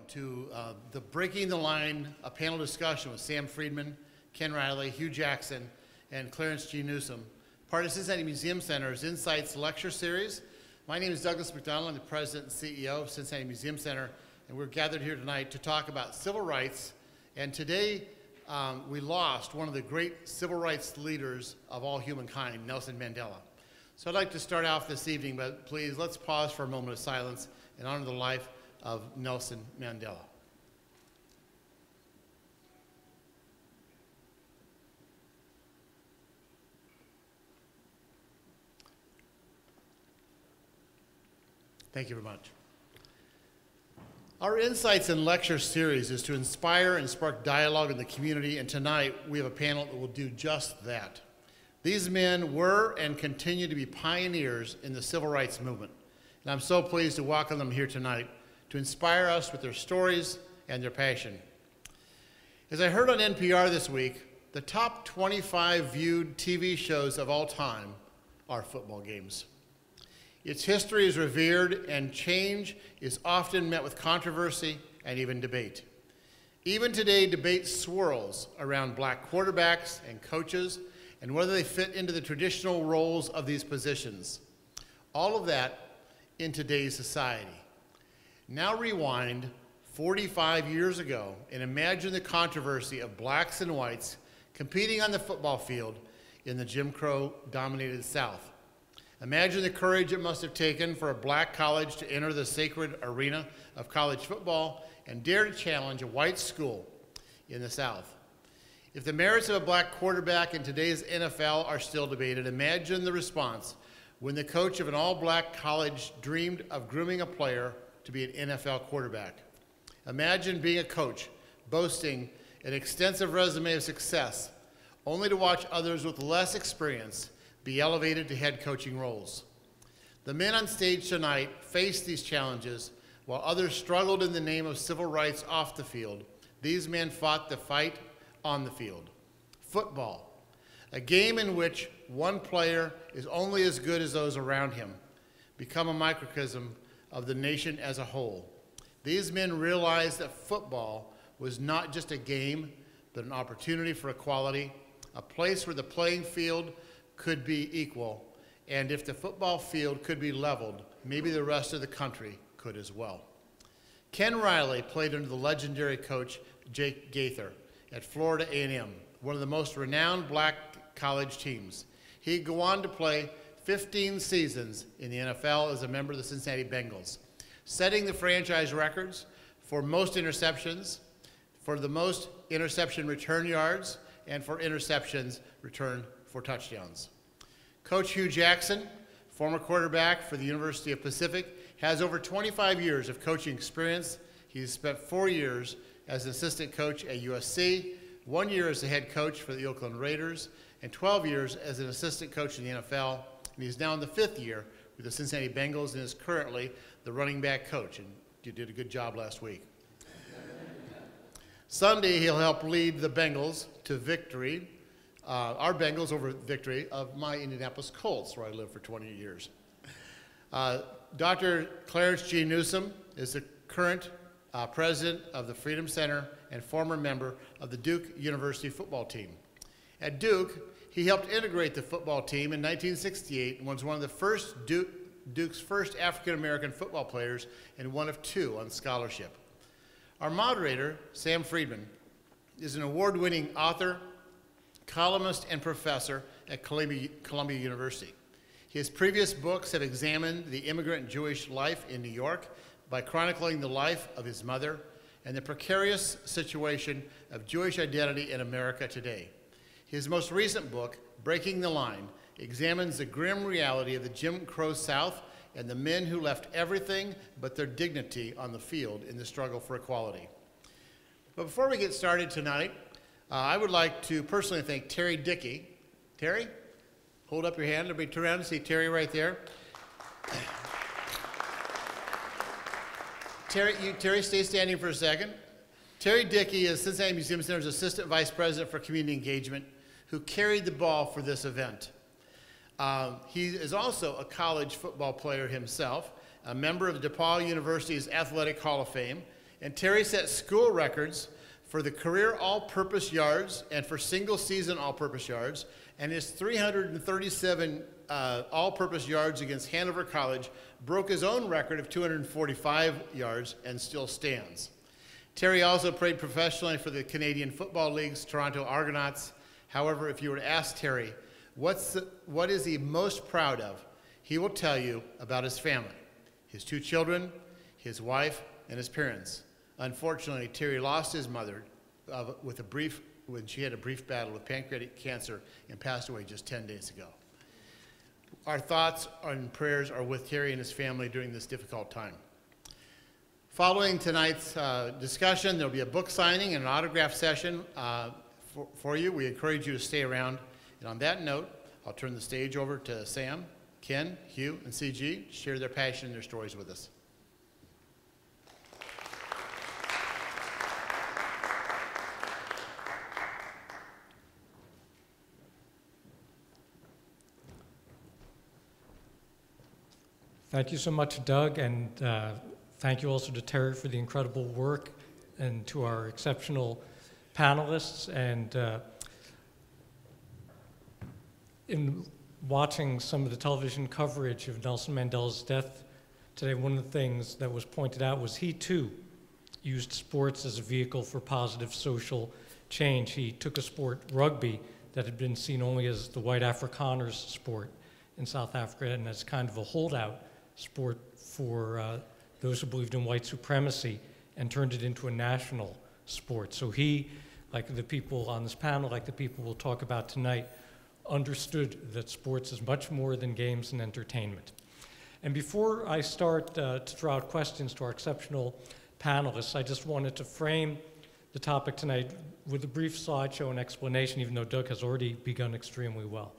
to the Breaking the Line, a panel discussion with Sam Friedman, Ken Riley, Hugh Jackson, and Clarence G. Newsome, part of Cincinnati Museum Center's Insights lecture series. My name is Douglas McDonald. I'm the president and CEO of Cincinnati Museum Center, and we're gathered here tonight to talk about civil rights. And today, we lost one of the great civil rights leaders of all humankind, Nelson Mandela. So I'd like to start off this evening, but please, let's pause for a moment of silence and honor the life of Nelson Mandela. Thank you very much. Our Insights and Lecture series is to inspire and spark dialogue in the community, and tonight we have a panel that will do just that. These men were and continue to be pioneers in the civil rights movement, and I'm so pleased to welcome them here tonight to inspire us with their stories and their passion. As I heard on NPR this week, the top 25 viewed TV shows of all time are football games. Its history is revered, and change is often met with controversy and even debate. Even today, debate swirls around black quarterbacks and coaches and whether they fit into the traditional roles of these positions. All of that in today's society. Now rewind 45 years ago and imagine the controversy of blacks and whites competing on the football field in the Jim Crow-dominated South. Imagine the courage it must have taken for a black college to enter the sacred arena of college football and dare to challenge a white school in the South. If the merits of a black quarterback in today's NFL are still debated, imagine the response when the coach of an all-black college dreamed of grooming a player to be an NFL quarterback. Imagine being a coach boasting an extensive resume of success, only to watch others with less experience be elevated to head coaching roles. The men on stage tonight faced these challenges while others struggled in the name of civil rights off the field. These men fought the fight on the field. Football, a game in which one player is only as good as those around him, become a microcosm of the nation as a whole. These men realized that football was not just a game, but an opportunity for equality, a place where the playing field could be equal, and if the football field could be leveled, maybe the rest of the country could as well. Ken Riley played under the legendary coach Jake Gaither at Florida A&M, one of the most renowned black college teams. He'd go on to play 15 seasons in the NFL as a member of the Cincinnati Bengals, setting the franchise records for most interceptions, for the most interception return yards, and for interceptions returned for touchdowns. Coach Hugh Jackson, former quarterback for the University of Pacific, has over 25 years of coaching experience. He's spent 4 years as an assistant coach at USC, 1 year as the head coach for the Oakland Raiders, and 12 years as an assistant coach in the NFL. And he's now in the 5th year with the Cincinnati Bengals and is currently the running back coach. And you did a good job last week. Sunday, he'll help lead the Bengals to victory, our Bengals over victory of my Indianapolis Colts, where I lived for 20 years. Dr. Clarence G. Newsome is the current president of the Freedom Center and former member of the Duke University football team. At Duke, he helped integrate the football team in 1968 and was one of the first Duke's first African-American football players and one of 2 on scholarship. Our moderator, Sam Friedman, is an award-winning author, columnist, and professor at Columbia University. His previous books have examined the immigrant Jewish life in New York by chronicling the life of his mother and the precarious situation of Jewish identity in America today. His most recent book, Breaking the Line, examines the grim reality of the Jim Crow South and the men who left everything but their dignity on the field in the struggle for equality. But before we get started tonight, I would like to personally thank Terry Dickey. Terry, hold up your hand. Everybody turn around and see Terry right there. Terry, stay standing for a second. Terry Dickey is Cincinnati Museum Center's Assistant Vice President for Community Engagement, who carried the ball for this event. He is also a college football player himself, a member of DePaul University's Athletic Hall of Fame, And Terry set school records for the career all-purpose yards and for single-season all-purpose yards, and his 337 all-purpose yards against Hanover College broke his own record of 245 yards and still stands. Terry also played professionally for the Canadian Football League's Toronto Argonauts. However, if you were to ask Terry, what is he most proud of, he will tell you about his family, his 2 children, his wife, and his parents. Unfortunately, Terry lost his mother when she had a brief battle with pancreatic cancer and passed away just 10 days ago. Our thoughts and prayers are with Terry and his family during this difficult time. Following tonight's discussion, there'll be a book signing and an autograph session for you. We encourage you to stay around. And on that note, I'll turn the stage over to Sam, Ken, Hugh, and CG to share their passion and their stories with us. Thank you so much, Doug, and thank you also to Terry for the incredible work and to our exceptional panelists. And in watching some of the television coverage of Nelson Mandela's death today, one of the things that was pointed out was he too used sports as a vehicle for positive social change. He took a sport, rugby, that had been seen only as the white Afrikaners sport in South Africa and as kind of a holdout sport for those who believed in white supremacy, and turned it into a national sport. So he, like the people on this panel, like the people we'll talk about tonight, understood that sports is much more than games and entertainment. And before I start to throw out questions to our exceptional panelists, I just wanted to frame the topic tonight with a brief slideshow and explanation, even though Doug has already begun extremely well.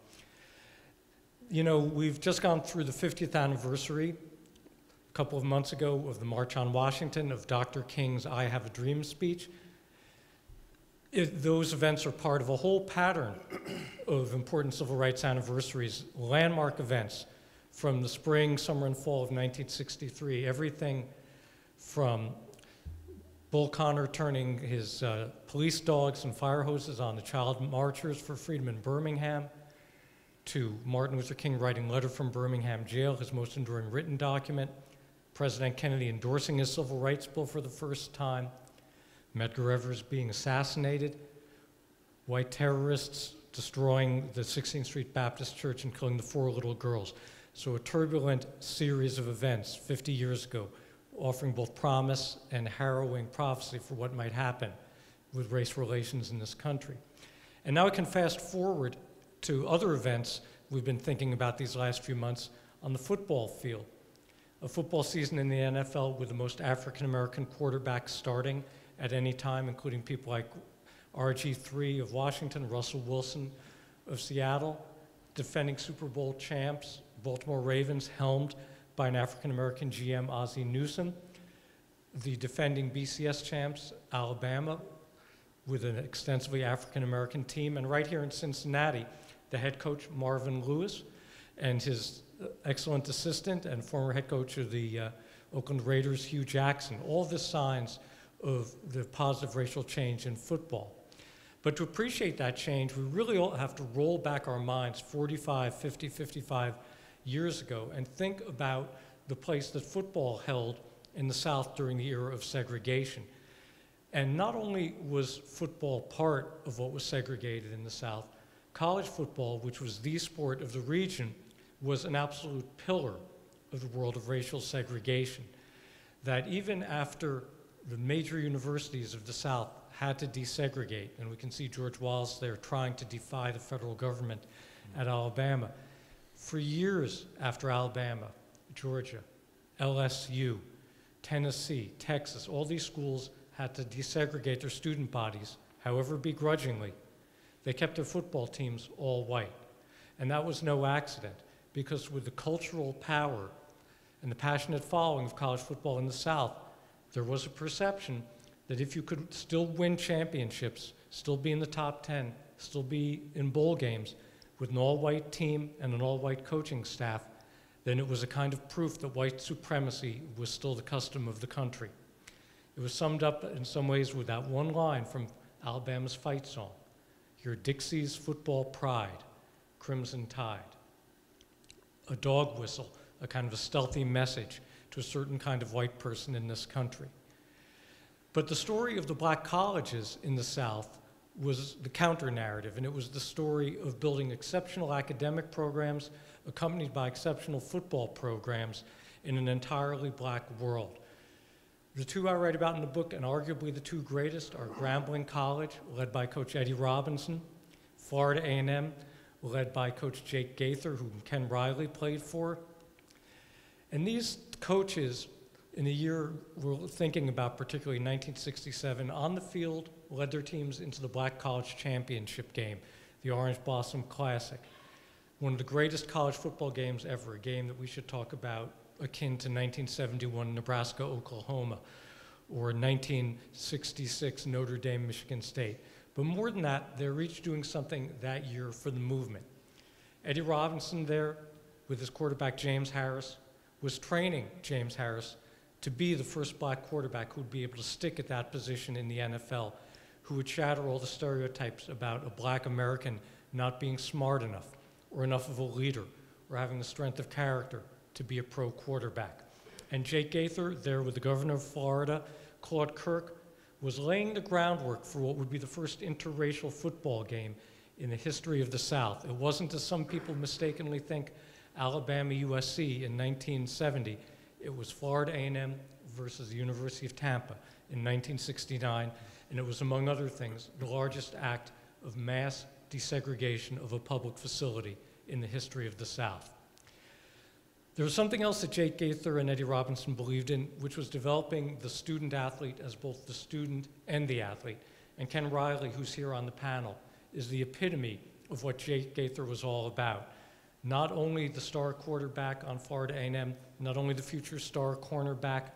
You know, we've just gone through the 50th anniversary a couple of months ago of the March on Washington, of Dr. King's I Have a Dream speech. Those events are part of a whole pattern of important civil rights anniversaries, landmark events from the spring, summer, and fall of 1963. Everything from Bull Connor turning his police dogs and fire hoses on the child marchers for freedom in Birmingham, to Martin Luther King writing Letter from Birmingham Jail, his most enduring written document, President Kennedy endorsing his civil rights bill for the first time, Medgar Evers being assassinated, white terrorists destroying the 16th Street Baptist Church and killing the 4 little girls. So a turbulent series of events 50 years ago, offering both promise and harrowing prophecy for what might happen with race relations in this country. And now we can fast forward to other events we've been thinking about these last few months on the football field. A football season in the NFL with the most African-American quarterbacks starting at any time, including people like RG3 of Washington, Russell Wilson of Seattle, defending Super Bowl champs, Baltimore Ravens, helmed by an African-American GM, Ozzie Newsome, the defending BCS champs, Alabama, with an extensively African-American team, and right here in Cincinnati, the head coach, Marvin Lewis, and his excellent assistant and former head coach of the Oakland Raiders, Hugh Jackson. All the signs of the positive racial change in football. But to appreciate that change, we really all have to roll back our minds 45, 50, 55 years ago and think about the place that football held in the South during the era of segregation. And not only was football part of what was segregated in the South, college football, which was the sport of the region, was an absolute pillar of the world of racial segregation. That even after the major universities of the South had to desegregate, and we can see George Wallace there trying to defy the federal government at Alabama. For years after Alabama, Georgia, LSU, Tennessee, Texas, all these schools had to desegregate their student bodies, however begrudgingly. They kept their football teams all white. And that was no accident, because with the cultural power and the passionate following of college football in the South, there was a perception that if you could still win championships, still be in the top 10, still be in bowl games with an all-white team and an all-white coaching staff, then it was a kind of proof that white supremacy was still the custom of the country. It was summed up in some ways with that one line from Alabama's fight song, "Your Dixie's football pride, Crimson Tide." A dog whistle, a kind of a stealthy message to a certain kind of white person in this country. But the story of the black colleges in the South was the counter-narrative, and it was the story of building exceptional academic programs accompanied by exceptional football programs in an entirely black world. The two I write about in the book, and arguably the two greatest, are Grambling College, led by Coach Eddie Robinson, Florida A&M, led by Coach Jake Gaither, whom Ken Riley played for. And these coaches, in the year we're thinking about, particularly 1967, on the field, led their teams into the Black College Championship game, the Orange Blossom Classic, one of the greatest college football games ever, a game that we should talk about akin to 1971 Nebraska-Oklahoma, or 1966 Notre Dame, Michigan State. But more than that, they're each doing something that year for the movement. Eddie Robinson there, with his quarterback James Harris, was training James Harris to be the first black quarterback who would be able to stick at that position in the NFL, who would shatter all the stereotypes about a black American not being smart enough, or enough of a leader, or having the strength of character to be a pro quarterback. And Jake Gaither, there with the governor of Florida, Claude Kirk, was laying the groundwork for what would be the first interracial football game in the history of the South. It wasn't, as some people mistakenly think, Alabama-USC in 1970. It was Florida A&M versus the University of Tampa in 1969, and it was, among other things, the largest act of mass desegregation of a public facility in the history of the South. There was something else that Jake Gaither and Eddie Robinson believed in, which was developing the student athlete as both the student and the athlete. And Ken Riley, who's here on the panel, is the epitome of what Jake Gaither was all about. Not only the star quarterback on Florida A&M, not only the future star cornerback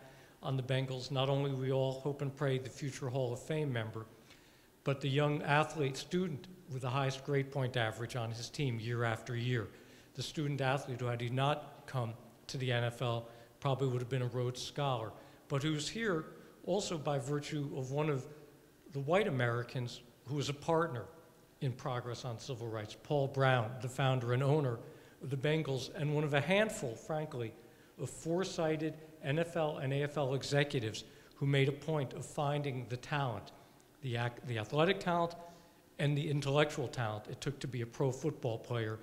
on the Bengals, not only we all hope and pray the future Hall of Fame member, but the young athlete student with the highest grade point average on his team year after year. The student athlete who, had he not come to the NFL, probably would have been a Rhodes Scholar, but who's here also by virtue of one of the white Americans who was a partner in progress on civil rights, Paul Brown, the founder and owner of the Bengals, and one of a handful, frankly, of foresighted NFL and AFL executives who made a point of finding the talent, the athletic talent and the intellectual talent it took to be a pro football player,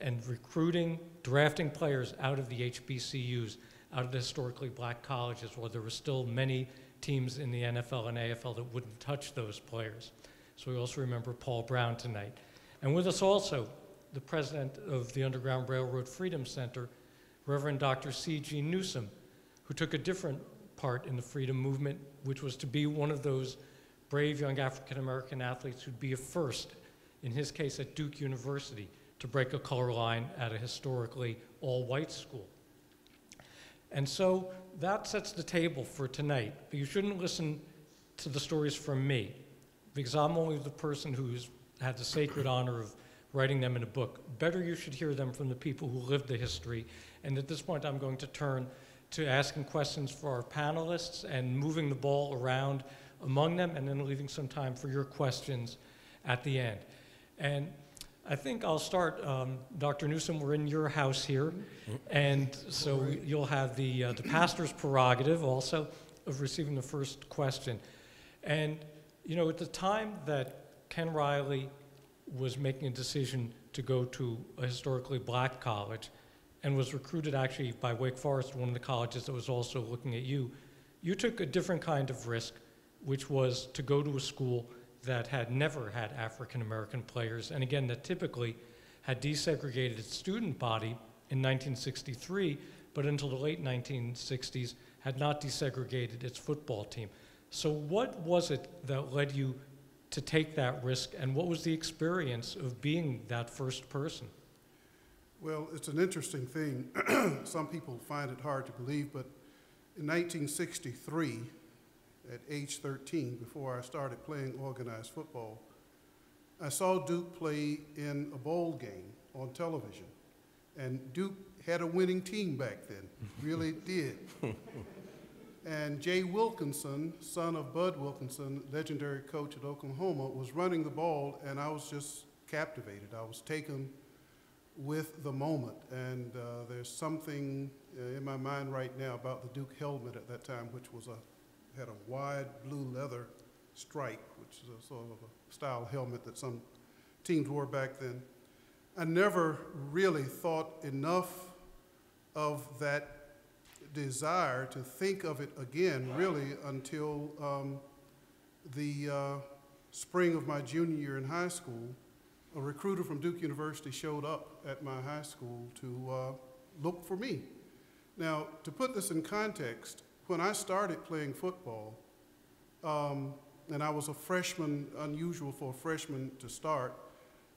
and recruiting, drafting players out of the HBCUs, out of the historically black colleges, where there were still many teams in the NFL and AFL that wouldn't touch those players. So we also remember Paul Brown tonight. And with us also, the president of the Underground Railroad Freedom Center, Reverend Dr. C.G. Newsome, who took a different part in the freedom movement, which was to be one of those brave young African-American athletes who'd be a first, in his case at Duke University, to break a color line at a historically all-white school. And so that sets the table for tonight. But you shouldn't listen to the stories from me, because I'm only the person who's had the sacred honor of writing them in a book. Better you should hear them from the people who lived the history. And at this point, I'm going to turn to asking questions for our panelists and moving the ball around among them, and then leaving some time for your questions at the end. And I think I'll start, Dr. Newsome, we're in your house here, and so you'll have the pastor's prerogative also of receiving the first question. And, you know, at the time that Ken Riley was making a decision to go to a historically black college and was recruited actually by Wake Forest, one of the colleges that was also looking at you, you took a different kind of risk, which was to go to a school that had never had African-American players, and again, that typically had desegregated its student body in 1963, but until the late 1960s had not desegregated its football team. So what was it that led you to take that risk, and what was the experience of being that first person? Well, it's an interesting thing. Some people find it hard to believe, but in 1963, at age 13, before I started playing organized football, I saw Duke play in a bowl game on television. And Duke had a winning team back then, really did. And Jay Wilkinson, son of Bud Wilkinson, legendary coach at Oklahoma, was running the ball, and I was just captivated. I was taken with the moment, and there's something in my mind right now about the Duke helmet at that time, which was had a wide blue leather stripe, which is a sort of a style helmet that some teams wore back then. I never really thought enough of that desire to think of it again, really, until the spring of my junior year in high school. A recruiter from Duke University showed up at my high school to look for me. Now, to put this in context, when I started playing football, and I was a freshman, unusual for a freshman to start,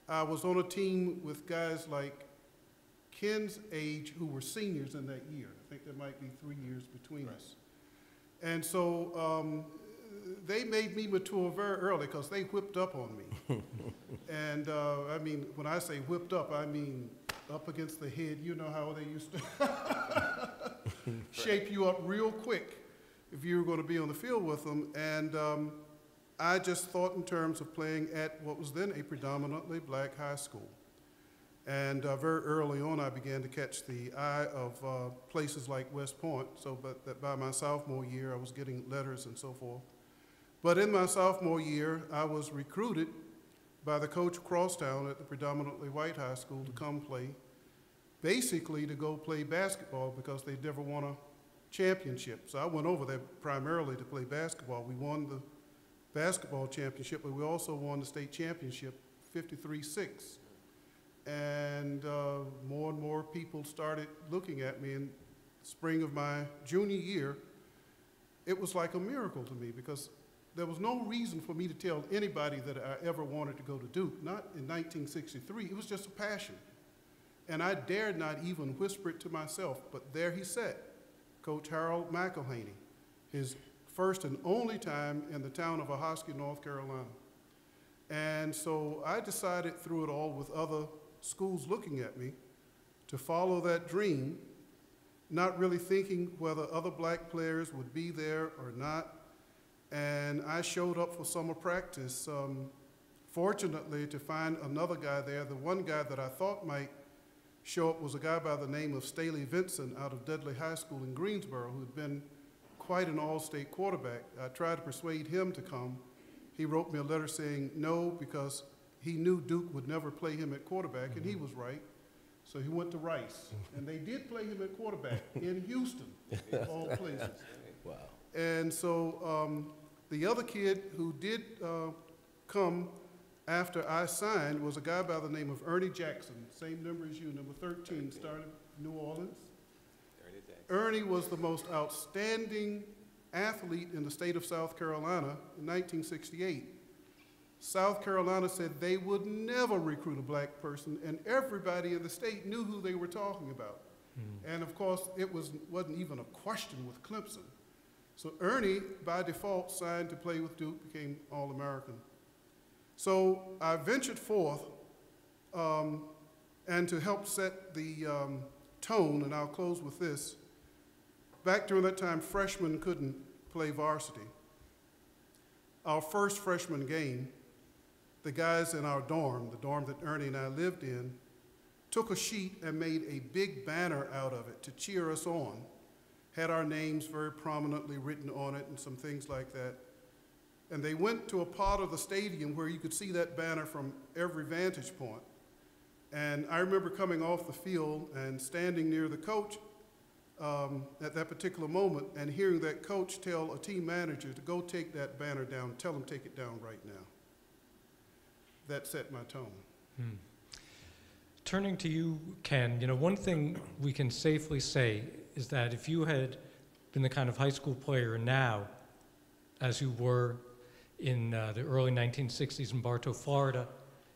I was on a team with guys like Ken's age who were seniors in that year. I think there might be 3 years between us. And so they made me mature very early because they whipped up on me. And I mean, when I say whipped up, I mean up against the head. You know how they used to shape you up real quick if you were going to be on the field with them. And I just thought in terms of playing at what was then a predominantly black high school. And very early on, I began to catch the eye of places like West Point, so that by my sophomore year, I was getting letters and so forth. But in my sophomore year, I was recruited by the coach of Crosstown at the predominantly white high school to come play, basically to go play basketball because they never won a championship. So I went over there primarily to play basketball. We won the basketball championship, but we also won the state championship 53-6. And more people started looking at me. In the spring of my junior year, it was like a miracle to me because there was no reason for me to tell anybody that I ever wanted to go to Duke, not in 1963. It was just a passion. And I dared not even whisper it to myself, but there he sat, Coach Harold McElhaney, his first and only time in the town of Ahoskie, North Carolina. And so I decided through it all, with other schools looking at me, to follow that dream, not really thinking whether other black players would be there or not. And I showed up for summer practice, fortunately to find another guy there. The one guy that I thought might show up was a guy by the name of Staley Vincent out of Dudley High School in Greensboro, who had been quite an all-state quarterback. I tried to persuade him to come. He wrote me a letter saying no, because he knew Duke would never play him at quarterback, and he was right. So he went to Rice, and they did play him at quarterback in Houston, of all places. Wow. And so the other kid who did come after I signed was a guy by the name of Ernie Jackson, same number as you, number 13, started in New Orleans. Ernie was the most outstanding athlete in the state of South Carolina in 1968. South Carolina said they would never recruit a black person, and everybody in the state knew who they were talking about. And of course, it wasn't even a question with Clemson. So Ernie, by default, signed to play with Duke, became All-American. So I ventured forth, and to help set the tone, and I'll close with this, back during that time, freshmen couldn't play varsity. Our first freshman game, the guys in our dorm, the dorm that Ernie and I lived in, took a sheet and made a big banner out of it to cheer us on. Had our names very prominently written on it and some things like that. And they went to a part of the stadium where you could see that banner from every vantage point. And I remember coming off the field and standing near the coach at that particular moment and hearing that coach tell a team manager to go take that banner down, tell him take it down right now. That set my tone. Turning to you, Ken, one thing we can safely say is that if you had been the kind of high school player now, as you were in the early 1960s in Bartow, Florida,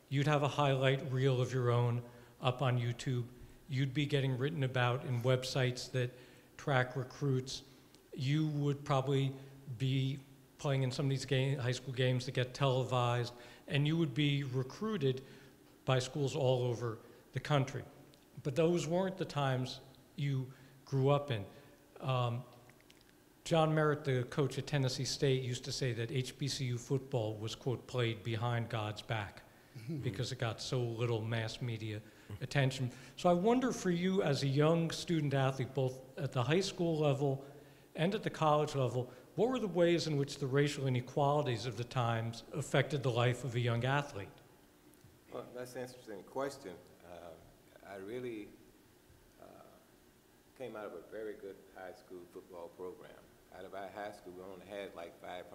you'd have a highlight reel of your own up on YouTube. You'd be getting written about in websites that track recruits. You would probably be playing in some of these high school games that get televised, and you would be recruited by schools all over the country. But those weren't the times you grew up in. John Merritt, the coach at Tennessee State, used to say that HBCU football was, quote, played behind God's back because it got so little mass media attention. So I wonder for you as a young student athlete, both at the high school level and at the college level, what were the ways in which the racial inequalities of the times affected the life of a young athlete? Well, that's an interesting question. I really came out of a very good high school football program. Out of our high school, we only had like 500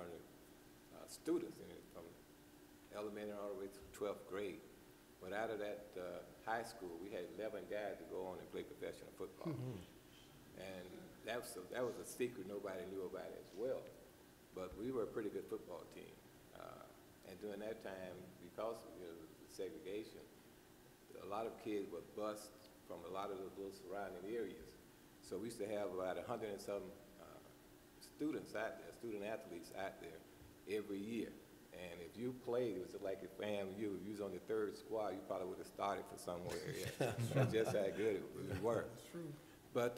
students in it, from elementary all the way to 12th grade. But out of that high school, we had 11 guys to go on and play professional football. And that was a secret nobody knew about as well. But we were a pretty good football team. And during that time, because of the segregation, a lot of kids were bused from a lot of those little surrounding areas. So we used to have about 100 and some students out there, student athletes out there every year. And if you played, it was like if you was on the third squad, you probably would have started for somewhere. Yeah. That's just how good it worked. That's true. But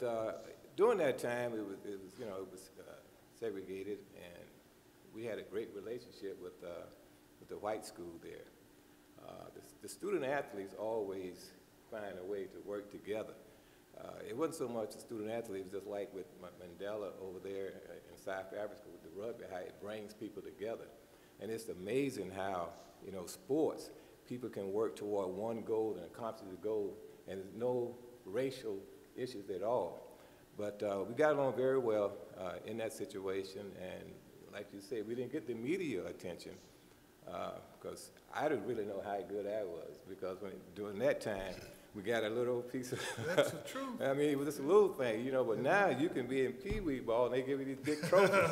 during that time, it was segregated, and we had a great relationship with the white school there. The student athletes always find a way to work together. It wasn't so much the student athletes, just like with Mandela over there in South Africa with the rugby, how it brings people together. And it's amazing how, sports, people can work toward one goal and accomplish the goal, and there's no racial issues at all. But we got along very well in that situation, and like you said, we didn't get the media attention because I didn't really know how good I was, because during that time, we got a little piece of, That's the truth. I mean, it was just a little thing, but now you can be in Pee Wee ball and they give you these big trophies.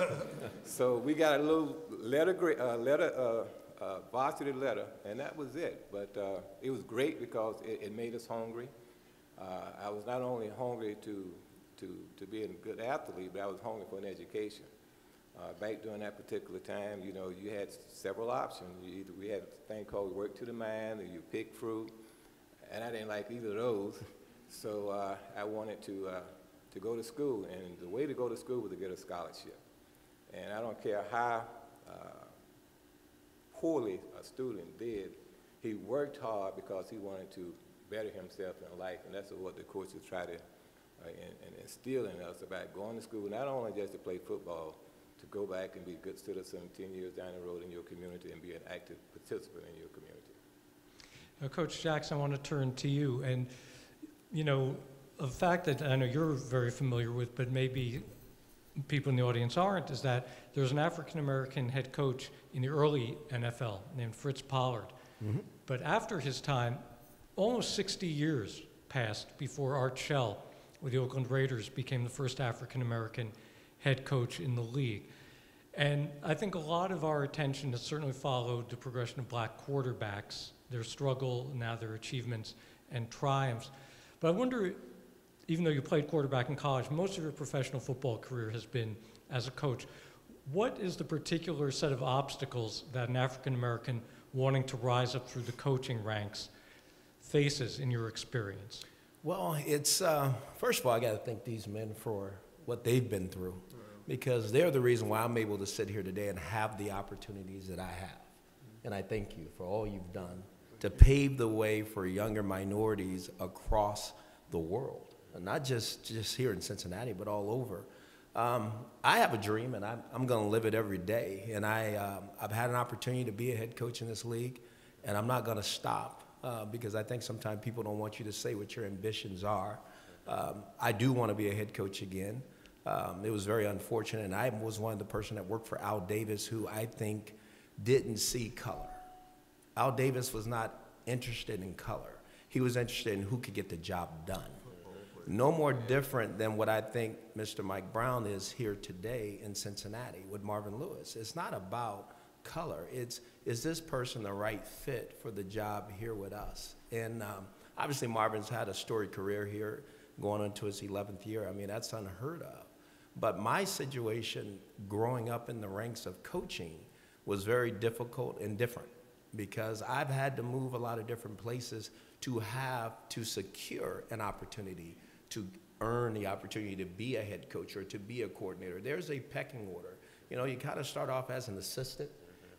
So we got a little varsity letter, and that was it. But it was great because it made us hungry. I was not only hungry to be a good athlete, but I was hungry for an education. Back during that particular time, you had several options. We had a thing called work to the mine, or you pick fruit. And I didn't like either of those, so I wanted to go to school, and the way to go to school was to get a scholarship. And I don't care how poorly a student did, he worked hard because he wanted to better himself in life, and that's what the coaches try to instill in us about going to school, not only just to play football, to go back and be a good citizen 10 years down the road in your community and be an active participant in your community. Coach Jackson, I want to turn to you. And, a fact that I know you're very familiar with, but maybe people in the audience aren't, is that there's an African-American head coach in the early NFL named Fritz Pollard. Mm-hmm. But after his time, almost 60 years passed before Art Shell with the Oakland Raiders became the first African-American head coach in the league. And I think a lot of our attention has certainly followed the progression of black quarterbacks, their struggle, now their achievements and triumphs. But I wonder, even though you played quarterback in college, most of your professional football career has been as a coach. What is the particular set of obstacles that an African-American wanting to rise up through the coaching ranks faces in your experience? Well, it's, first of all, I got to thank these men for what they've been through, because they're the reason why I'm able to sit here today and have the opportunities that I have. And I thank you for all you've done to pave the way for younger minorities across the world, and not just here in Cincinnati, but all over. I have a dream, and I'm going to live it every day. And I've had an opportunity to be a head coach in this league, and I'm not going to stop because I think sometimes people don't want you to say what your ambitions are. I do want to be a head coach again. It was very unfortunate, and I was one of the person that worked for Al Davis, who I think didn't see color. Al Davis was not interested in color. He was interested in who could get the job done. No more different than what I think Mr. Mike Brown is here today in Cincinnati with Marvin Lewis. It's not about color. Is this person the right fit for the job here with us? And obviously Marvin's had a storied career here, going into his 11th year. I mean, that's unheard of. But my situation growing up in the ranks of coaching was very difficult and different, because I've had to move a lot of different places to secure an opportunity to earn the opportunity to be a head coach or to be a coordinator. There's a pecking order. You know, you kind of start off as an assistant,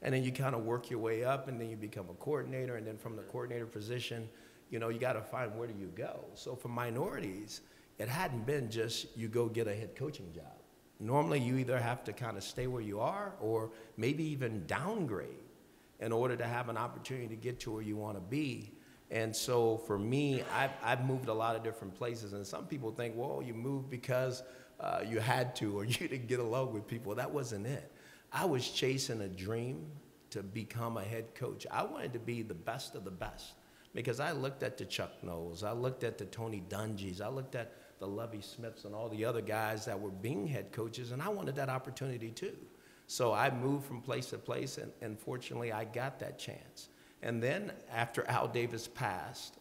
and then you kind of work your way up, and then you become a coordinator, and then from the coordinator position, you know, you got to find where do you go. So for minorities, it hadn't been just you go get a head coaching job. Normally, you either have to kind of stay where you are or maybe even downgrade in order to have an opportunity to get to where you want to be. And so for me, I've moved a lot of different places, and some people think, well, you moved because you had to or you didn't get along with people. That wasn't it. I was chasing a dream to become a head coach. I wanted to be the best of the best because I looked at the Chuck Knowles, I looked at the Tony Dungys, I looked at the Lovie Smiths and all the other guys that were being head coaches, and I wanted that opportunity too. So I moved from place to place, and fortunately I got that chance. And then after Al Davis passed,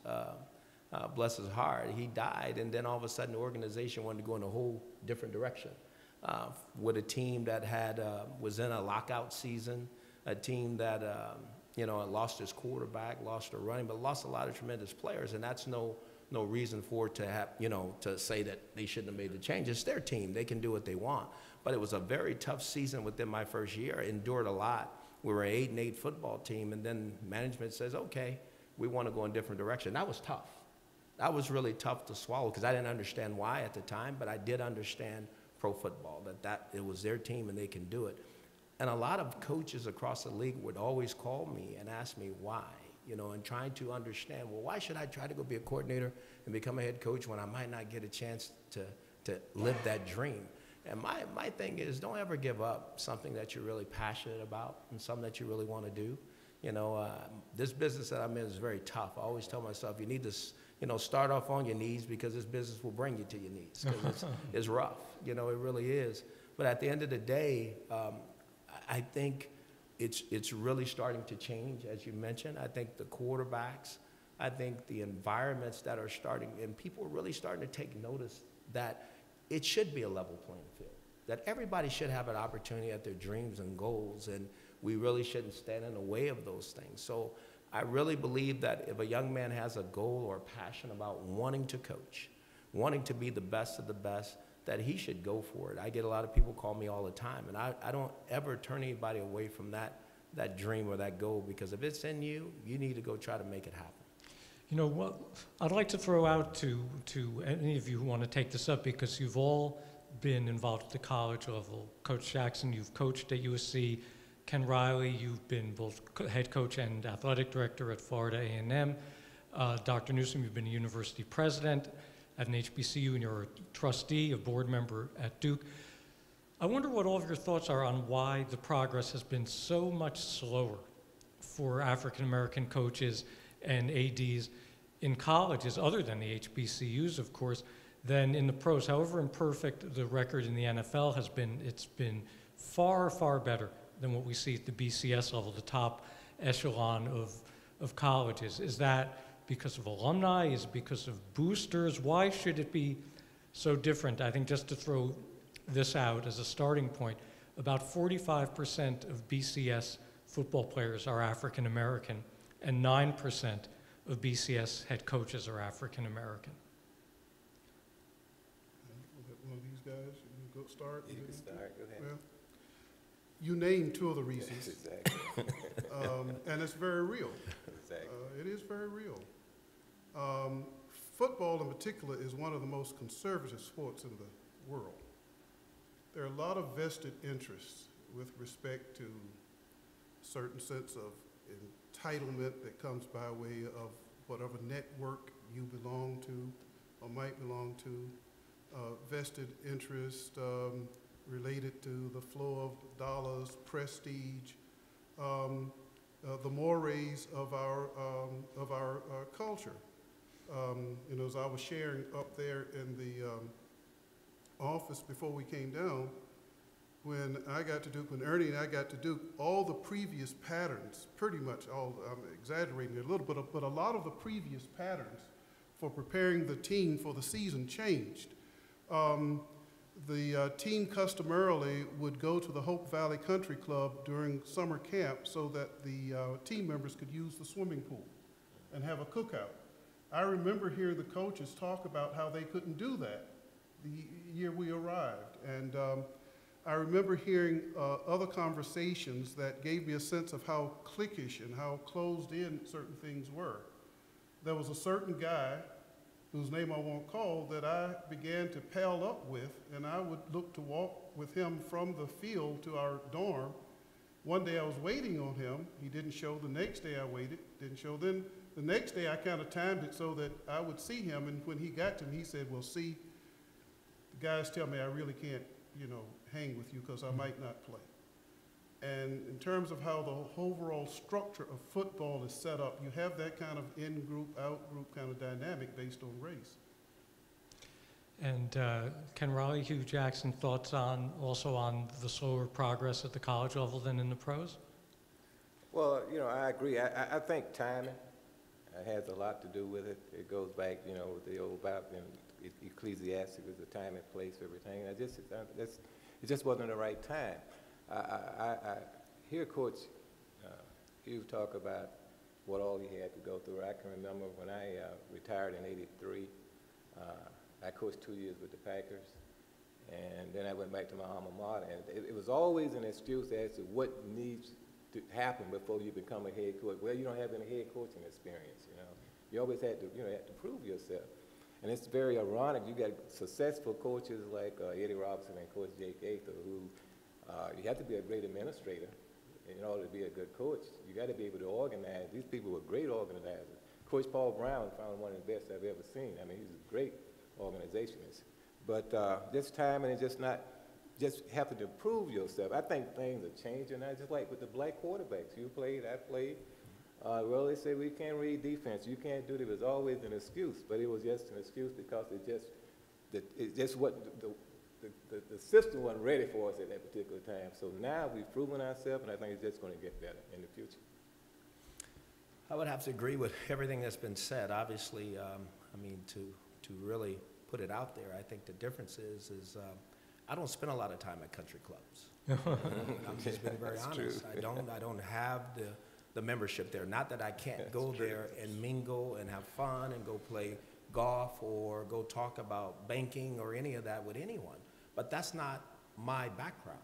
bless his heart, he died, and then all of a sudden the organization wanted to go in a whole different direction with a team that had was in a lockout season, a team that you know, lost its quarterback, lost a running, but lost a lot of tremendous players, and that's no reason for it to have, you know, to say that they shouldn't have made the change. It's their team. They can do what they want. But it was a very tough season within my first year. I endured a lot. We were an 8-8 football team, and then management says, okay, we want to go in a different direction. That was tough. That was really tough to swallow because I didn't understand why at the time, but I did understand pro football, that it was their team and they can do it. And a lot of coaches across the league would always call me and ask me why, you know, and trying to understand, well, why should I try to go be a coordinator and become a head coach when I might not get a chance to live that dream? And my thing is, don't ever give up something that you're really passionate about and something that you really want to do. You know, this business that I'm in is very tough. I always tell myself, you need to, you know, start off on your knees because this business will bring you to your knees because it's rough. You know, it really is. But at the end of the day, I think it's really starting to change, as you mentioned. I think the quarterbacks, I think the environments that are starting, and people are really starting to take notice that it should be a level playing field, that everybody should have an opportunity at their dreams and goals, and we really shouldn't stand in the way of those things. So I really believe that if a young man has a goal or a passion about wanting to coach, wanting to be the best of the best, that he should go for it. I get a lot of people call me all the time, and I don't ever turn anybody away from that dream or that goal, because if it's in you, you need to go try to make it happen. You know, what I'd like to throw out to any of you who want to take this up, because you've all been involved at the college level. Coach Jackson, you've coached at USC. Ken Riley, you've been both head coach and athletic director at Florida A&M. Dr. Newsome, you've been a university president at an HBCU, and you're a trustee, a board member at Duke. I wonder what all of your thoughts are on why the progress has been so much slower for African-American coaches and ADs in colleges, other than the HBCUs, of course, than in the pros. However imperfect the record in the NFL has been, it's been far, far better than what we see at the BCS level, the top echelon of colleges. Is that because of alumni? Is it because of boosters? Why should it be so different? I think just to throw this out as a starting point, about 45% of BCS football players are African American, and 9% of BCS head coaches are African American. One of these guys, you go start. You can start. Go ahead. Well, you named two of the reasons, Exactly. and it's very real. Exactly. It is very real. Football in particular is one of the most conservative sports in the world. There are a lot of vested interests with respect to a certain sense of entitlement that comes by way of whatever network you belong to or might belong to, vested interest related to the flow of dollars, prestige, the mores of our culture. You know, as I was sharing up there in the office before we came down, when I got to Duke, when Ernie and I got to Duke, all the previous patterns, pretty much all, I'm exaggerating it a little bit, but a lot of the previous patterns for preparing the team for the season changed. The team customarily would go to the Hope Valley Country Club during summer camp so that the team members could use the swimming pool and have a cookout. I remember hearing the coaches talk about how they couldn't do that the year we arrived. And I remember hearing other conversations that gave me a sense of how cliquish and how closed in certain things were. There was a certain guy whose name I won't call that I began to pal up with, and I would look to walk with him from the field to our dorm. One day I was waiting on him. He didn't show. The next day I waited, didn't show. Then the next day I kind of timed it so that I would see him, and when he got to me, he said, well, see, the guys tell me I really can't, hang with you because I might not play. And in terms of how the overall structure of football is set up, you have that kind of in-group, out-group kind of dynamic based on race. And Ken Raleigh, Hugh Jackson, thoughts also on the slower progress at the college level than in the pros? Well, I agree. I think timing has a lot to do with it. It goes back, with the old Bible, Ecclesiastes was the time and place for everything. It just wasn't the right time. I hear Coach Hugh talk about what all he had to go through. I can remember when I retired in '83, I coached 2 years with the Packers, and then I went back to my alma mater, and it was always an excuse as to what needs to happen before you become a head coach. Well, you don't have any head coaching experience, You always had to, had to prove yourself. And it's very ironic. You got successful coaches like Eddie Robinson and Coach Jake Gaither, who you have to be a great administrator in order to be a good coach. You got to be able to organize. These people were great organizers. Coach Paul Brown found one of the best I've ever seen. I mean, he's a great organizationist. But just timing and just having to prove yourself. I think things are changing now, just like with the black quarterbacks. You played, I played. Well, they say we can't read defense. You can't do it. It was always an excuse, but it was just an excuse because it just wasn't the system wasn't ready for us at that particular time. So now we've proven ourselves, and I think it's just going to get better in the future. I would have to agree with everything that's been said. Obviously, to really put it out there, I think the difference is I don't spend a lot of time at country clubs. I'm just being very honest. True. I don't have the membership there. Not that I can't go there and mingle and have fun and go play golf or go talk about banking or any of that with anyone. But that's not my background.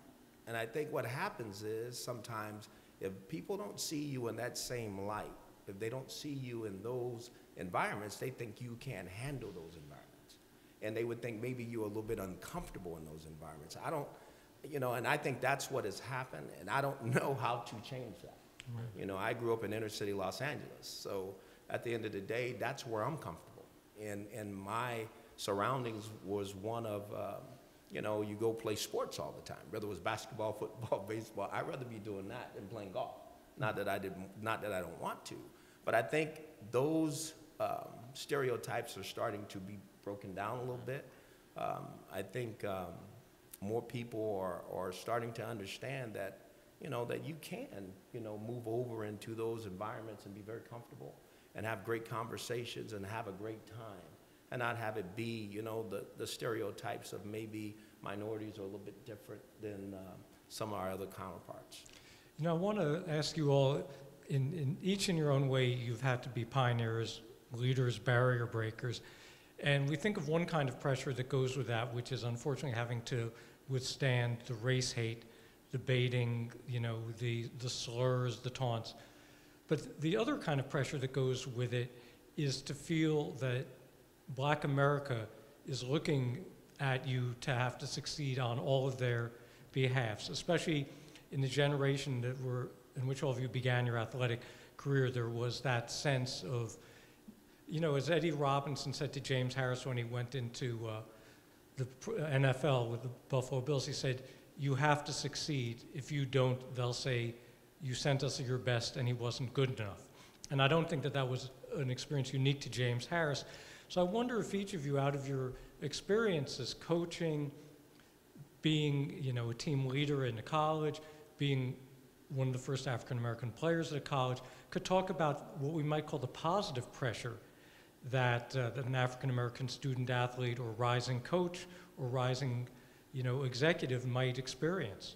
And I think what happens is sometimes if people don't see you in that same light, if they don't see you in those environments, they think you can't handle those environments. And they would think maybe you're a little bit uncomfortable in those environments. I don't, and I think that's what has happened, and I don't know how to change that. Right. I grew up in inner city Los Angeles, so at the end of the day, that's where I'm comfortable. And my surroundings was one of, you go play sports all the time, whether it was basketball, football, baseball. I'd rather be doing that than playing golf. Not that I don't want to, but I think those stereotypes are starting to be broken down a little bit. I think more people are starting to understand that, that you can, move over into those environments and be very comfortable and have great conversations and have a great time and not have it be, the stereotypes of maybe minorities are a little bit different than some of our other counterparts. I want to ask you all, in each in your own way, you've had to be pioneers, leaders, barrier breakers. And we think of one kind of pressure that goes with that, which is unfortunately having to withstand the race hate, the baiting, the slurs, the taunts. But the other kind of pressure that goes with it is to feel that Black America is looking at you to have to succeed on all of their behalves, especially in the generation in which all of you began your athletic career. There was that sense of, as Eddie Robinson said to James Harris when he went into the NFL with the Buffalo Bills, he said, you have to succeed. If you don't, they'll say, you sent us your best and he wasn't good enough. And I don't think that was an experience unique to James Harris. So I wonder if each of you, out of your experiences coaching, being a team leader in a college, being one of the first African-American players at a college, could talk about what we might call the positive pressure that an African-American student athlete or rising coach or rising executive might experience.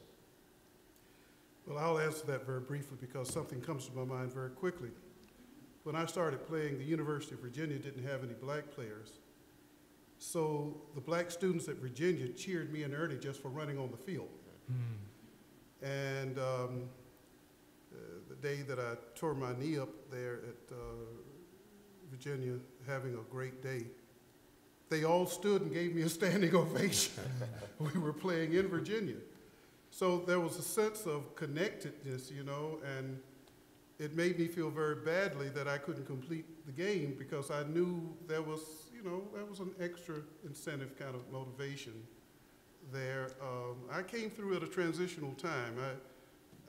Well, I'll answer that very briefly because something comes to my mind very quickly. When I started playing, the University of Virginia didn't have any black players. So the black students at Virginia cheered me and Ernie just for running on the field. And the day that I tore my knee up there at Virginia, having a great day, they all stood and gave me a standing ovation. We were playing in Virginia. So there was a sense of connectedness, you know, and it made me feel very badly that I couldn't complete the game because I knew there was, you know, there was an extra incentive kind of motivation there. I came through at a transitional time.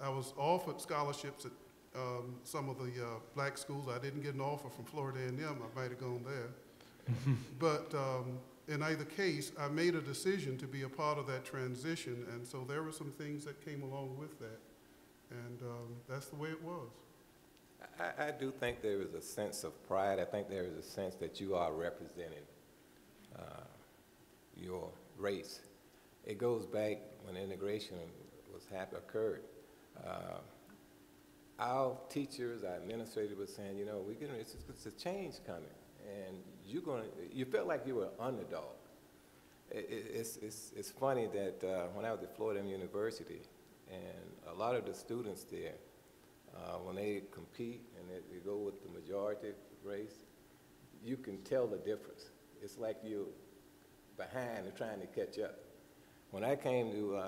I was offered scholarships at some of the black schools. I didn't get an offer from Florida A&M. I might have gone there. But in either case, I made a decision to be a part of that transition, and so there were some things that came along with that, and that's the way it was. I do think there is a sense of pride. I think there is a sense that you are representing your race. It goes back when integration occurred. Our teachers, our administrators were saying, you know, it's a change coming, and you felt like you were an underdog. It's funny that when I was at Florida University, and a lot of the students there, when they compete and they go with the majority race, you can tell the difference. It's like you're behind and trying to catch up. When I came to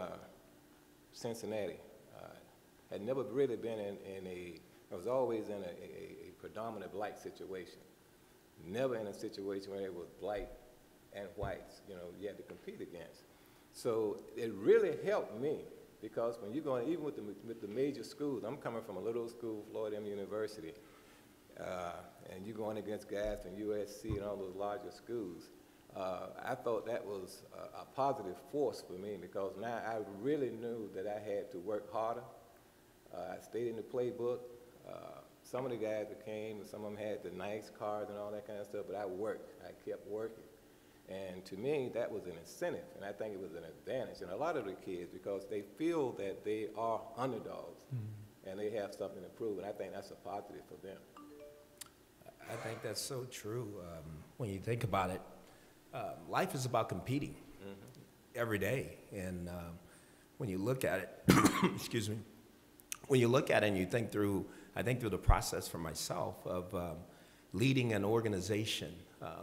Cincinnati, had never really been I was always in a predominant black situation. Never in a situation where it was black and whites, you know, you had to compete against. So it really helped me because when you're going, even with the major schools, I'm coming from a little school, Florida University, and you're going against guys from USC and all those larger schools. I thought that was a positive force for me because now I really knew that I had to work harder. I stayed in the playbook. Some of the guys that came, some of them had the nice cars and all that kind of stuff, but I worked. I kept working. And to me, that was an incentive, and I think it was an advantage. And a lot of the kids, because they feel that they are underdogs, and they have something to prove, and I think that's a positive for them. I think that's so true. When you think about it, life is about competing every day. And when you look at it, excuse me, when you look at it and you think through, I think through the process for myself of leading an organization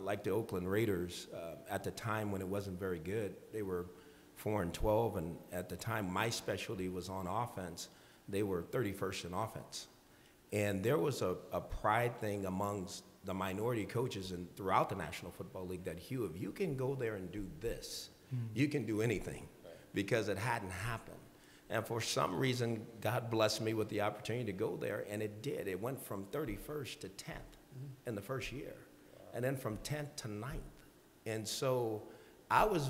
like the Oakland Raiders at the time when it wasn't very good. They were 4-12, and at the time my specialty was on offense. They were 31st in offense. And there was a pride thing amongst the minority coaches and throughout the National Football League that, Hugh, if you can go there and do this, you can do anything, because it hadn't happened. And for some reason, God blessed me with the opportunity to go there, and it did. It went from 31st to 10th in the first year, and then from 10th to 9th. And so I was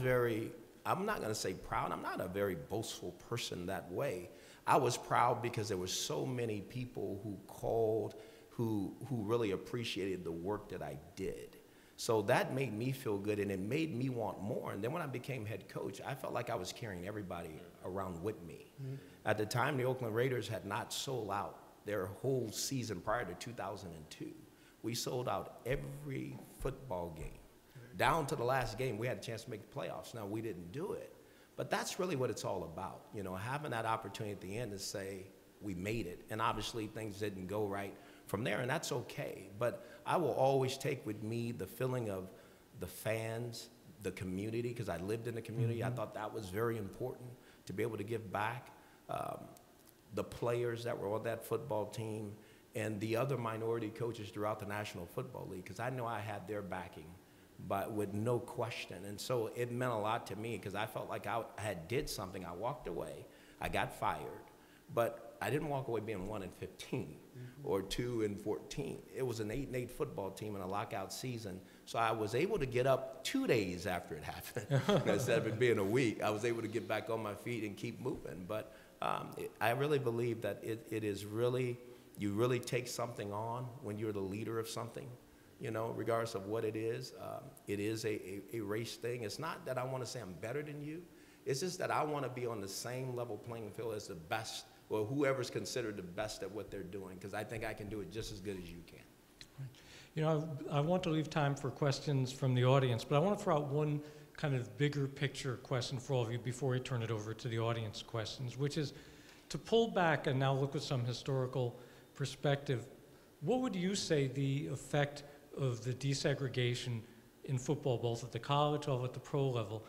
I'm not going to say proud. I'm not a very boastful person that way. I was proud because there were so many people who called, who really appreciated the work that I did. So that made me feel good, and it made me want more. And then when I became head coach, I felt like I was carrying everybody around with me. At the time, the Oakland Raiders had not sold out their whole season prior to 2002. We sold out every football game. Down to the last game, we had a chance to make the playoffs. Now, we didn't do it. But that's really what it's all about, you know, having that opportunity at the end to say, we made it. And obviously, things didn't go right from there, and that's okay. But I will always take with me the feeling of the fans, the community, because I lived in the community. I thought that was very important to be able to give back. The players that were on that football team and the other minority coaches throughout the National Football League, because I know I had their backing, but with no question. And so it meant a lot to me because I felt like I had did something. I walked away. I got fired. But I didn't walk away being 1-15 or 2-14. It was an 8-8 football team in a lockout season. So I was able to get up 2 days after it happened. Instead of it being a week, I was able to get back on my feet and keep moving. But I really believe that it is really, you really take something on when you're the leader of something, you know, regardless of what it is. It is a race thing. It's not that I want to say I'm better than you. It's just that I want to be on the same level playing field as the best, or whoever's considered the best at what they're doing, because I think I can do it just as good as you can. You know, I want to leave time for questions from the audience, but I want to throw out one kind of bigger picture question for all of you before we turn it over to the audience questions, which is to pull back and now look with some historical perspective. What would you say the effect of the desegregation in football, both at the college level, at the pro level,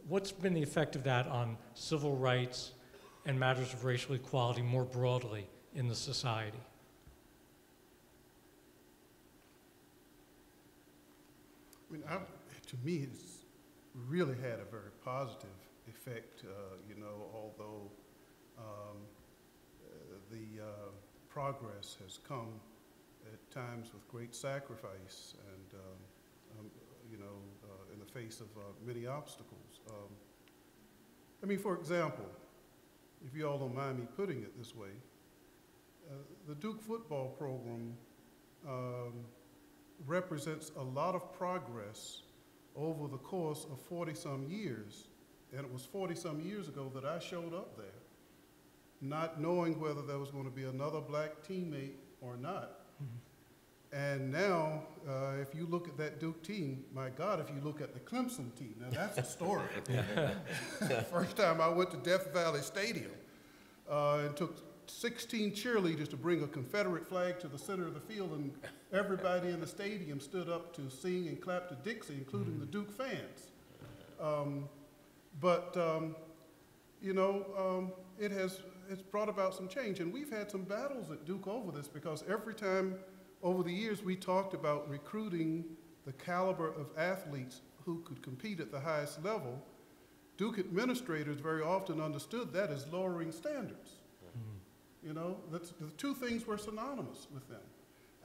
what's been the effect of that on civil rights and matters of racial equality more broadly in the society? I mean, to me, it's really had a very positive effect, you know, although the progress has come at times with great sacrifice and, you know, in the face of many obstacles. I mean, for example, if you all don't mind me putting it this way, the Duke football program represents a lot of progress over the course of 40-some years. And it was 40-some years ago that I showed up there, not knowing whether there was going to be another black teammate or not. Mm-hmm. And now, if you look at that Duke team, my God, if you look at the Clemson team, now that's a story. First time I went to Death Valley Stadium and took 16 cheerleaders to bring a Confederate flag to the center of the field, and everybody in the stadium stood up to sing and clap to Dixie, including the Duke fans. You know, it's brought about some change, and we've had some battles at Duke over this, because every time over the years we talked about recruiting the caliber of athletes who could compete at the highest level, Duke administrators very often understood that as lowering standards. You know, the two things were synonymous with them.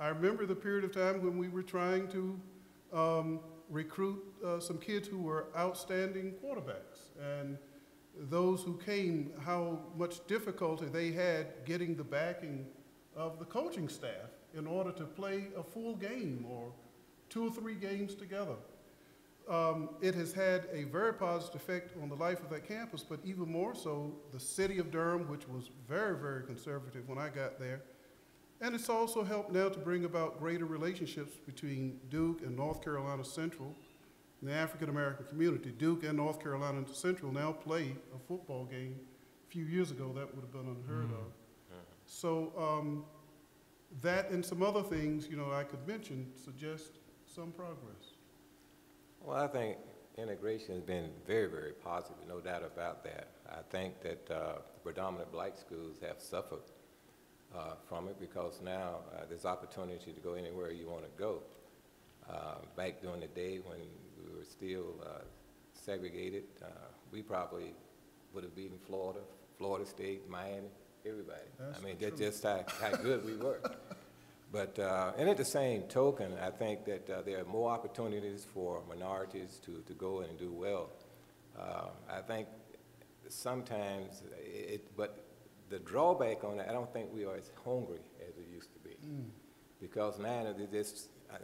I remember the period of time when we were trying to recruit some kids who were outstanding quarterbacks, and those who came, how much difficulty they had getting the backing of the coaching staff in order to play a full game or 2 or 3 games together. It has had a very positive effect on the life of that campus, but even more so the city of Durham, which was very, very conservative when I got there. And it's also helped now to bring about greater relationships between Duke and North Carolina Central and the African American community. Duke and North Carolina Central now play a football game. A few years ago, that would have been unheard of. So that and some other things, you know, I could mention suggest some progress. Well, I think integration has been very, very positive, no doubt about that. I think that the predominant black schools have suffered from it, because now there's opportunity to go anywhere you want to go. Back during the day when we were still segregated, we probably would have beaten Florida, Florida State, Miami, everybody. I mean, that's just how good we were. But, and at the same token, I think that there are more opportunities for minorities to go and do well. I think sometimes, but the drawback on it, I don't think we are as hungry as we used to be. Because now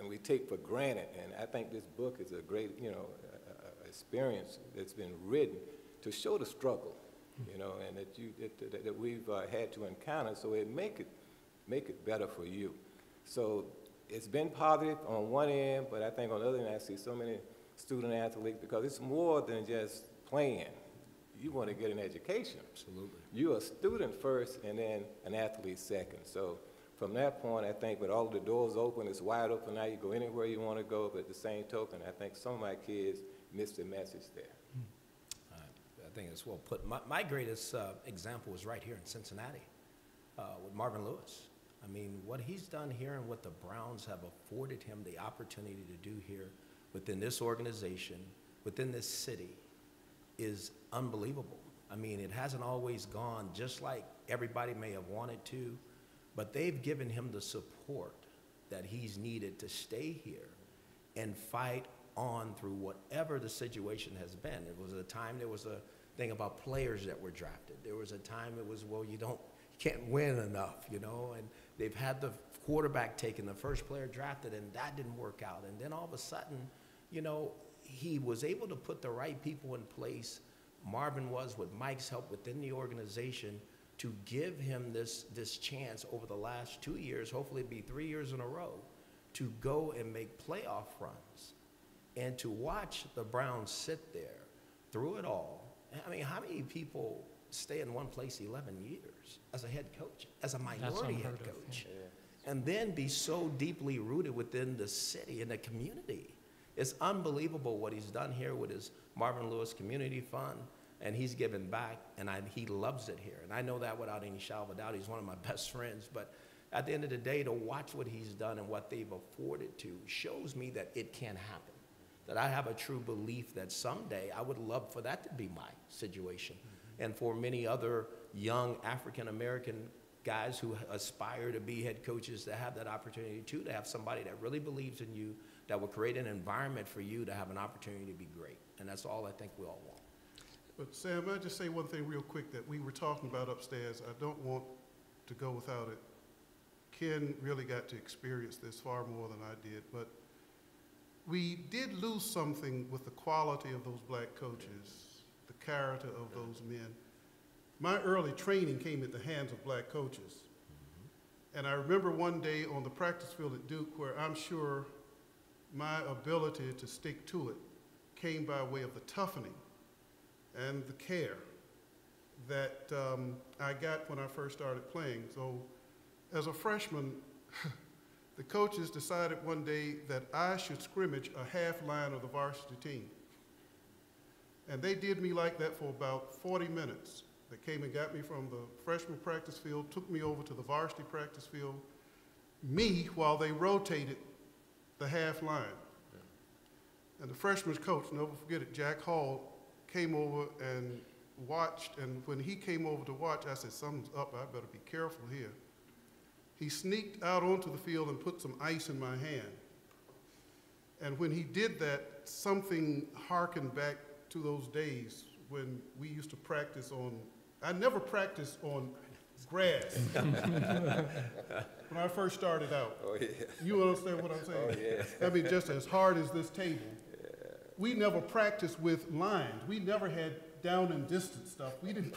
we take for granted, and I think this book is a great, you know, experience that's been written to show the struggle, you know, and that we've had to encounter, so it make it better for you. So it's been positive on one end, but I think on the other end, I see so many student athletes, because it's more than just playing. You want to get an education. Absolutely. You're a student first and then an athlete second. So from that point, I think with all the doors open, it's wide open now. You go anywhere you want to go, but at the same token, I think some of my kids missed the message there. I think it's well put. My greatest example is right here in Cincinnati with Marvin Lewis. I mean, what he's done here and what the Browns have afforded him the opportunity to do here within this organization, within this city, is unbelievable. I mean, it hasn't always gone just like everybody may have wanted to, but they've given him the support that he's needed to stay here and fight on through whatever the situation has been. It was a time, there was a thing about players that were drafted. There was a time it was, well, you can't win enough, you know, and they've had the quarterback taken, the first player drafted, and that didn't work out. And then all of a sudden, you know, he was able to put the right people in place. Marvin was, with Mike's help within the organization, to give him this chance over the last 2 years, hopefully it'll be 3 years in a row, to go and make playoff runs and to watch the Browns sit there through it all. I mean, how many people stay in one place 11 years as a head coach, as a minority head coach, and then be so deeply rooted within the city and the community? It's unbelievable what he's done here with his Marvin Lewis Community Fund, and he's given back, and he loves it here. And I know that without any shadow of a doubt. He's one of my best friends. But at the end of the day, to watch what he's done and what they've afforded to shows me that it can happen, that I have a true belief that someday I would love for that to be my situation. And for many other young African-American guys who aspire to be head coaches to have that opportunity too, to have somebody that really believes in you, that will create an environment for you to have an opportunity to be great. And that's all I think we all want. But Sam, I'll just say one thing real quick that we were talking about upstairs. I don't want to go without it. Ken really got to experience this far more than I did, but we did lose something with the quality of those black coaches, the character of those men. My early training came at the hands of black coaches. And I remember one day on the practice field at Duke where I'm sure my ability to stick to it came by way of the toughening and the care that I got when I first started playing. So as a freshman, the coaches decided one day that I should scrimmage a half line of the varsity team. And they did me like that for about 40 minutes. They came and got me from the freshman practice field, took me over to the varsity practice field, me while they rotated the half line. And the freshman coach, never forget it, Jack Hall, came over and watched, and when he came over to watch, I said, something's up, I better be careful here. He sneaked out onto the field and put some ice in my hand. And when he did that, something harkened back to those days when we used to practice on, I never practiced on grass when I first started out. Oh, yeah. You understand what I'm saying? Oh, yeah. I mean, just as hard as this table. We never practiced with lines. We never had down and distance stuff. We didn't.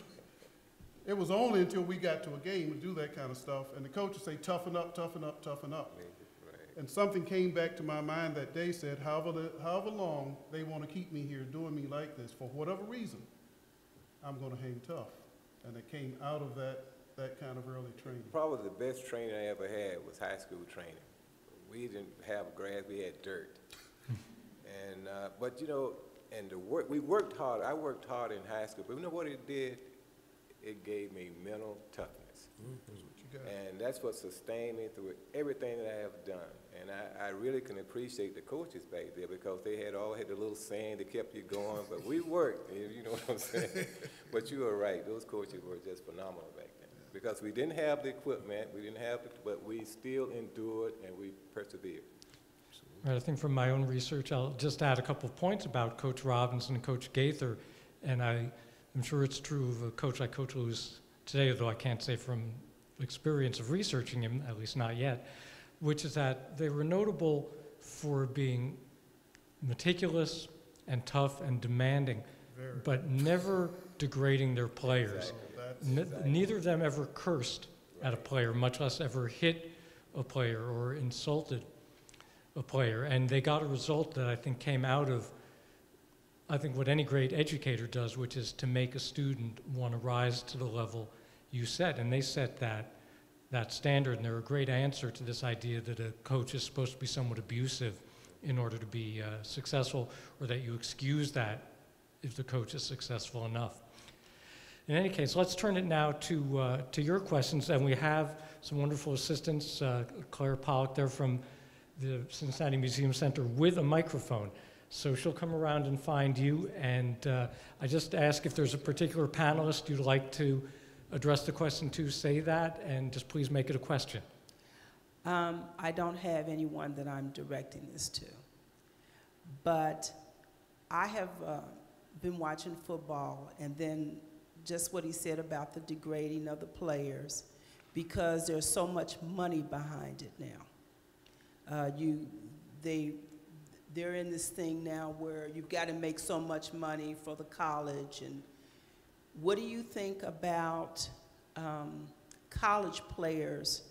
It was only until we got to a game to do that kind of stuff, and the coach would say, toughen up, toughen up, toughen up. Right. And something came back to my mind that day, said, however long they want to keep me here doing me like this, for whatever reason, I'm going to hang tough. And it came out of that kind of early training. Probably the best training I ever had was high school training. We didn't have grass, we had dirt. And, but you know, and the work, we worked hard. I worked hard in high school, but you know what it did? It gave me mental toughness. That's what you got. And that's what sustained me through everything that I have done. And I really can appreciate the coaches back there because they had the little saying that kept you going, but we worked, you know what I'm saying? But you are right, those coaches were just phenomenal back then. Because we didn't have the equipment, but we still endured and we persevered. Right, I think from my own research, I'll just add a couple of points about Coach Robinson and Coach Gaither, and I'm sure it's true of a coach like Coach Lewis today, though I can't say from experience of researching him, at least not yet, which is that they were notable for being meticulous and tough and demanding, but never degrading their players. Exactly. Neither of them ever cursed at a player, much less ever hit a player or insulted a player. And they got a result that I think came out of, I think, what any great educator does, which is to make a student want to rise to the level you set. And they set that standard, and they're a great answer to this idea that a coach is supposed to be somewhat abusive in order to be successful, or that you excuse that if the coach is successful enough. In any case, let's turn it now to your questions, and we have some wonderful assistants, Claire Pollock there from the Cincinnati Museum Center with a microphone. So she'll come around and find you, and I just ask if there's a particular panelist you'd like to address the question to, say that, and just please make it a question. I don't have anyone that I'm directing this to, but I have been watching football, and then just what he said about the degrading of the players, because there's so much money behind it now. They're in this thing now where you've got to make so much money for the college. And what do you think about college players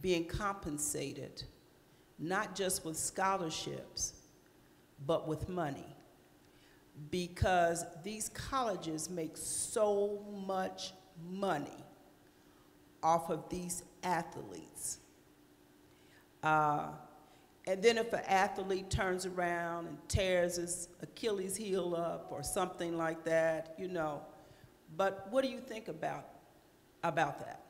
being compensated not just with scholarships, but with money. Because these colleges make so much money off of these athletes. And then if an athlete turns around and tears his Achilles heel up or something like that, you know. But what do you think about that?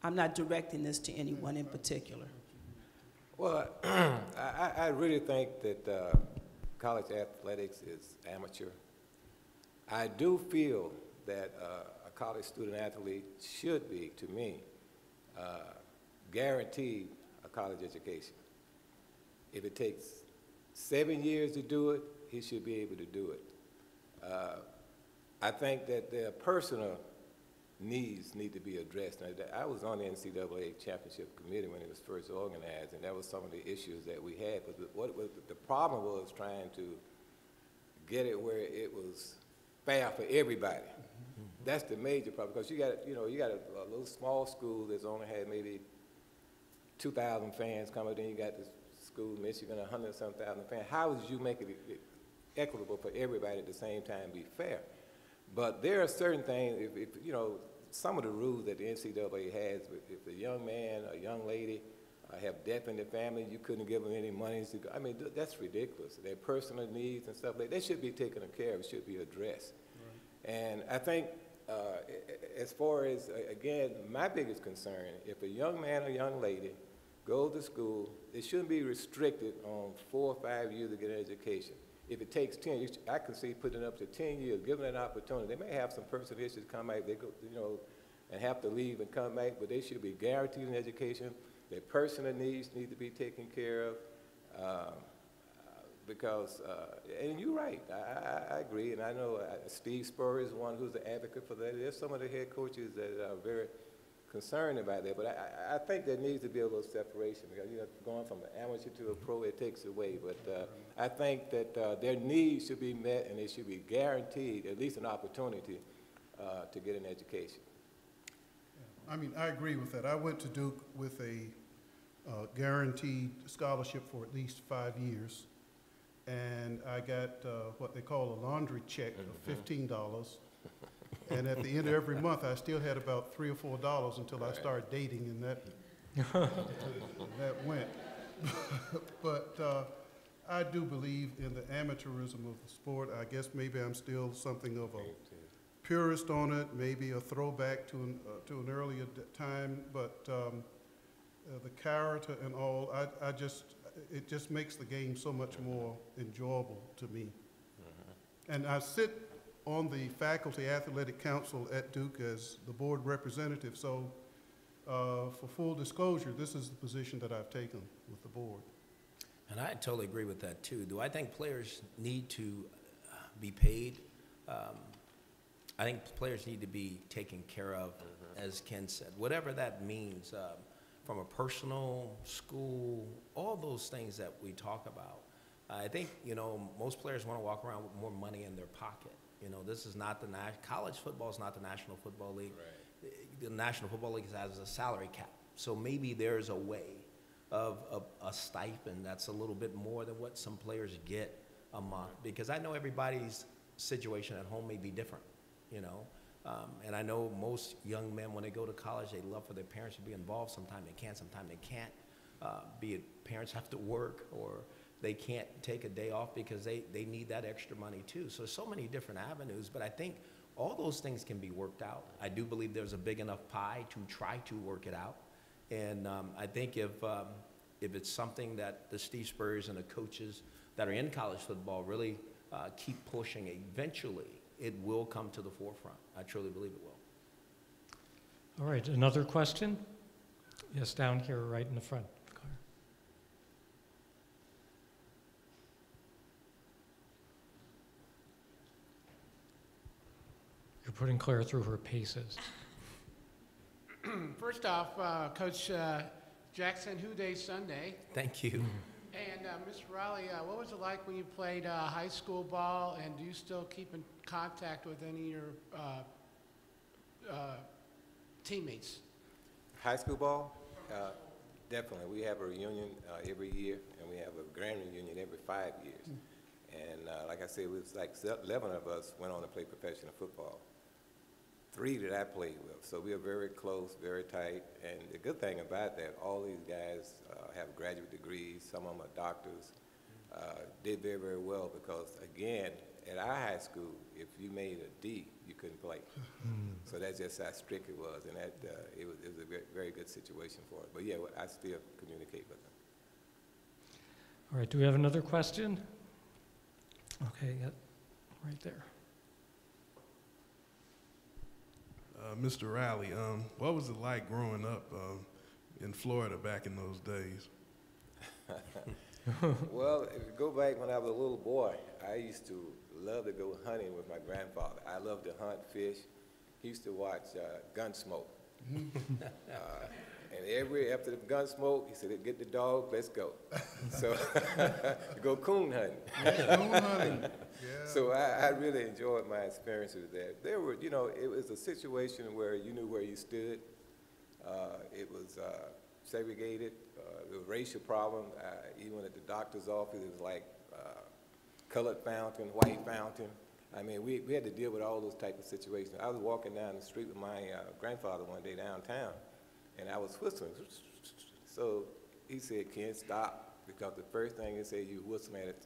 I'm not directing this to anyone in particular. Well, I really think that college athletics is amateur. I do feel that a college student athlete should be, to me, guaranteed a college education. If it takes 7 years to do it, he should be able to do it. I think that their personal needs need to be addressed. Now, I was on the NCAA championship committee when it was first organized, and that was some of the issues that we had. But the problem was trying to get it where it was fair for everybody. Mm-hmm. That's the major problem, because you got a little small school that's only had maybe 2,000 fans coming, then you got this school, Michigan, 100-some thousand fans. How would you make it equitable for everybody at the same time, be fair? But there are certain things, if some of the rules that the NCAA has, if a young man or young lady have death in their family, you couldn't give them any money to go. I mean, that's ridiculous. Their personal needs and stuff, they should be taken care of, it should be addressed. Right. And I think as far as, again, my biggest concern, if a young man or young lady goes to school, it shouldn't be restricted on 4 or 5 years to get an education. If it takes 10 years, I can see putting it up to 10 years, giving them an opportunity. They may have some personal issues come back, they go, and have to leave and come back, but they should be guaranteed an education. Their personal needs need to be taken care of, because, and you're right, I agree, and I know Steve Spurrier is one who's an advocate for that. There's some of the head coaches that are very concerned about that, but I think there needs to be a little separation, because going from an amateur to a pro, it takes away. But I think that their needs should be met, and they should be guaranteed at least an opportunity to get an education. I mean, I agree with that. I went to Duke with a guaranteed scholarship for at least 5 years, and I got what they call a laundry check of $15. And at the end of every month, I still had about $3 or $4 until I started dating, and that went. But I do believe in the amateurism of the sport. I guess maybe I'm still something of a purist on it, maybe a throwback to an earlier time. But the character and all, it just makes the game so much more enjoyable to me. And I sit on the Faculty Athletic Council at Duke as the board representative. So for full disclosure, this is the position that I've taken with the board. And I totally agree with that too. Do I think players need to be paid? I think players need to be taken care of, as Ken said, whatever that means, from a personal, school, all those things that we talk about. I think, most players want to walk around with more money in their pocket. This is not college football is not the National Football League. Right. The National Football League has a salary cap. So maybe there's a way of a stipend that's a little bit more than what some players get a month. Because I know everybody's situation at home may be different, and I know most young men, when they go to college, they love for their parents to be involved. Sometimes they can, sometimes they can't. Be it parents have to work, or they can't take a day off because they need that extra money too. So many different avenues, but I think all those things can be worked out. I do believe there's a big enough pie to try to work it out. And I think if it's something that the Steve Spurriers and the coaches that are in college football really keep pushing, eventually it will come to the forefront. I truly believe it will. All right, another question? Yes, down here right in the front. You're putting Claire through her paces. First off, Coach Jackson, Who Day Sunday. Thank you. And Mr. Riley, what was it like when you played high school ball, and do you still keep in contact with any of your teammates? High school ball? Definitely. We have a reunion every year, and we have a grand reunion every 5 years. And like I said, it was like 11 of us went on to play professional football. 3 that I played with. So we are very close, very tight. And the good thing about that, all these guys have graduate degrees. Some of them are doctors. Did very, very well because, again, at our high school, if you made a D, you couldn't play. So that's just how strict it was. And that, it was a very, very good situation for us. But yeah, I still communicate with them. All right, do we have another question? Okay, yeah, right there. Mr. Riley, what was it like growing up in Florida back in those days? Well, if you go back when I was a little boy, I used to love to go hunting with my grandfather. I loved to hunt, fish. He used to watch Gunsmoke. And after the Gunsmoke, he said, "Get the dog, let's go." So go coon hunting. Coon hunting. Yeah. So I really enjoyed my experiences there. There were, you know, it was a situation where you knew where you stood. It was segregated. The racial problem, even at the doctor's office, it was like colored fountain, white fountain. I mean, we had to deal with all those type of situations. I was walking down the street with my grandfather one day downtown, and I was whistling. So he said, "Ken, stop," because the first thing he said, "You whistling at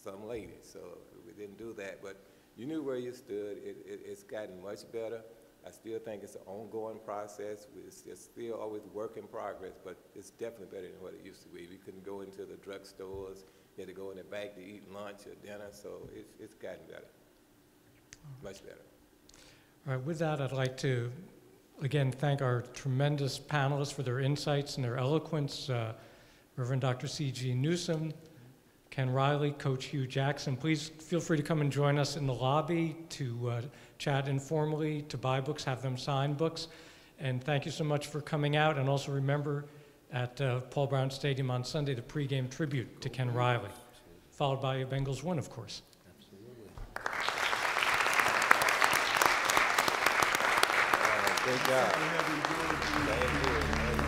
some lady." So we didn't do that, but you knew where you stood. It's gotten much better. I still think it's an ongoing process. It's still always work in progress, but it's definitely better than what it used to be. We couldn't go into the drugstores. You had to go in the back to eat lunch or dinner, so it's gotten better, much better. All right, with that, I'd like to, again, thank our tremendous panelists for their insights and their eloquence. Reverend Dr. C.G. Newsome, Ken Riley, Coach Hugh Jackson. Please feel free to come and join us in the lobby to chat informally, to buy books, have them sign books. And thank you so much for coming out. And also remember at Paul Brown Stadium on Sunday, the pregame tribute to Ken Riley, followed by a Bengals win, of course. Absolutely. Great job. Thank you.